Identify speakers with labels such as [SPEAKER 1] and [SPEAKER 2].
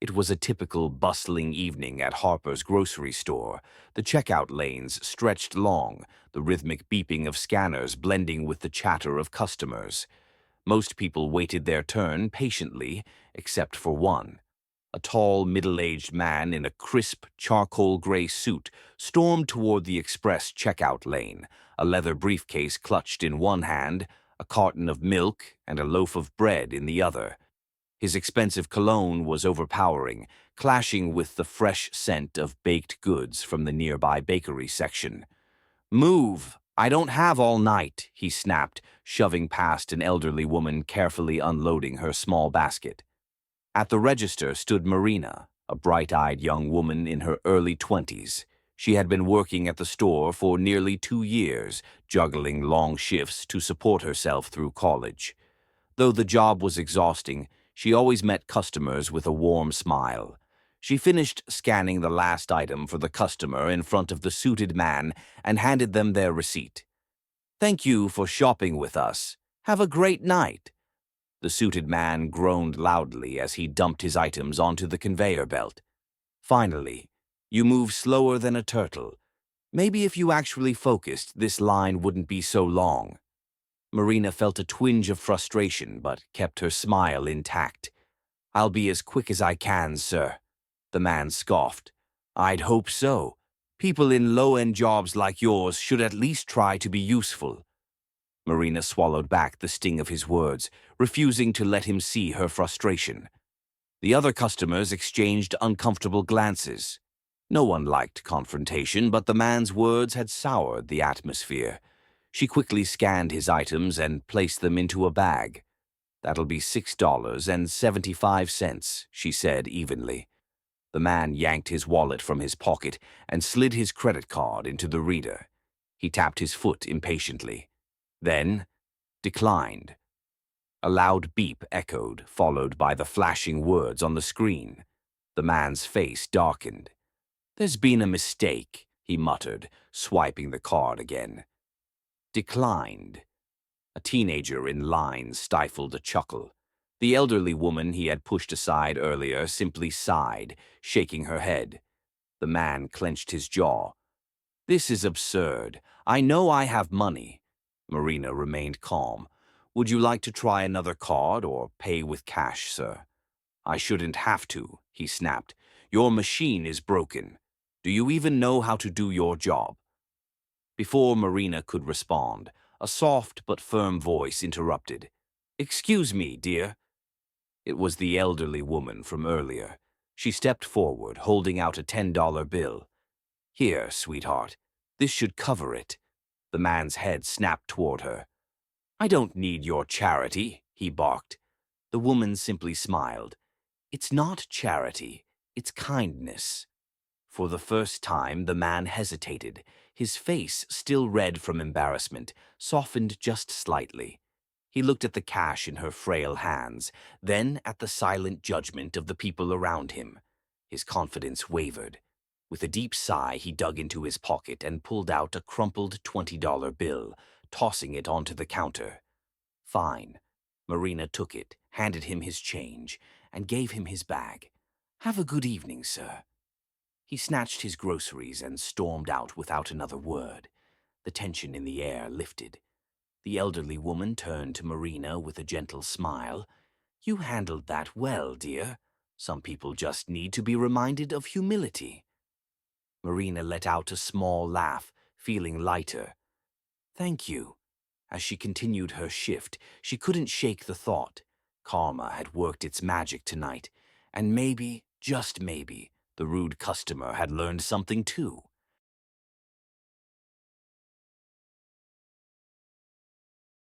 [SPEAKER 1] It was a typical bustling evening at Harper's grocery store. The checkout lanes stretched long, the rhythmic beeping of scanners blending with the chatter of customers. Most people waited their turn patiently, except for one. A tall, middle-aged man in a crisp, charcoal gray suit stormed toward the express checkout lane, a leather briefcase clutched in one hand, a carton of milk and a loaf of bread in the other. His expensive cologne was overpowering, clashing with the fresh scent of baked goods from the nearby bakery section. "Move! I don't have all night," he snapped, shoving past an elderly woman carefully unloading her small basket. At the register stood Marina, a bright-eyed young woman in her early 20s. She had been working at the store for nearly 2 years, juggling long shifts to support herself through college. Though the job was exhausting, she always met customers with a warm smile. She finished scanning the last item for the customer in front of the suited man and handed them their receipt. "Thank you for shopping with us. Have a great night." The suited man groaned loudly as he dumped his items onto the conveyor belt. "Finally, you move slower than a turtle. Maybe if you actually focused, this line wouldn't be so long." Marina felt a twinge of frustration but kept her smile intact. "I'll be as quick as I can, sir." The man scoffed. "I'd hope so. People in low-end jobs like yours should at least try to be useful." Marina swallowed back the sting of his words, refusing to let him see her frustration. The other customers exchanged uncomfortable glances. No one liked confrontation, but the man's words had soured the atmosphere. She quickly scanned his items and placed them into a bag. "That'll be $6.75, she said evenly. The man yanked his wallet from his pocket and slid his credit card into the reader. He tapped his foot impatiently. Then, declined. A loud beep echoed, followed by the flashing words on the screen. The man's face darkened. "There's been a mistake," he muttered, swiping the card again. Declined. A teenager in line stifled a chuckle. The elderly woman he had pushed aside earlier simply sighed, shaking her head. The man clenched his jaw. "This is absurd. I know I have money." Marina remained calm. "Would you like to try another card or pay with cash, sir?" "I shouldn't have to," he snapped. "Your machine is broken. Do you even know how to do your job?" Before Marina could respond, a soft but firm voice interrupted. "Excuse me, dear." It was the elderly woman from earlier. She stepped forward, holding out a $10 bill. "Here, sweetheart. This should cover it." The man's head snapped toward her. "I don't need your charity," he barked. The woman simply smiled. "It's not charity, it's kindness." For the first time, the man hesitated. His face, still red from embarrassment, softened just slightly. He looked at the cash in her frail hands, then at the silent judgment of the people around him. His confidence wavered. With a deep sigh, he dug into his pocket and pulled out a crumpled $20 bill, tossing it onto the counter. "Fine." Marina took it, handed him his change, and gave him his bag. "Have a good evening, sir." He snatched his groceries and stormed out without another word. The tension in the air lifted. The elderly woman turned to Marina with a gentle smile. "You handled that well, dear. Some people just need to be reminded of humility." Marina let out a small laugh, feeling lighter. "Thank you." As she continued her shift, she couldn't shake the thought. Karma had worked its magic tonight, and maybe, just maybe, the rude customer had learned something too.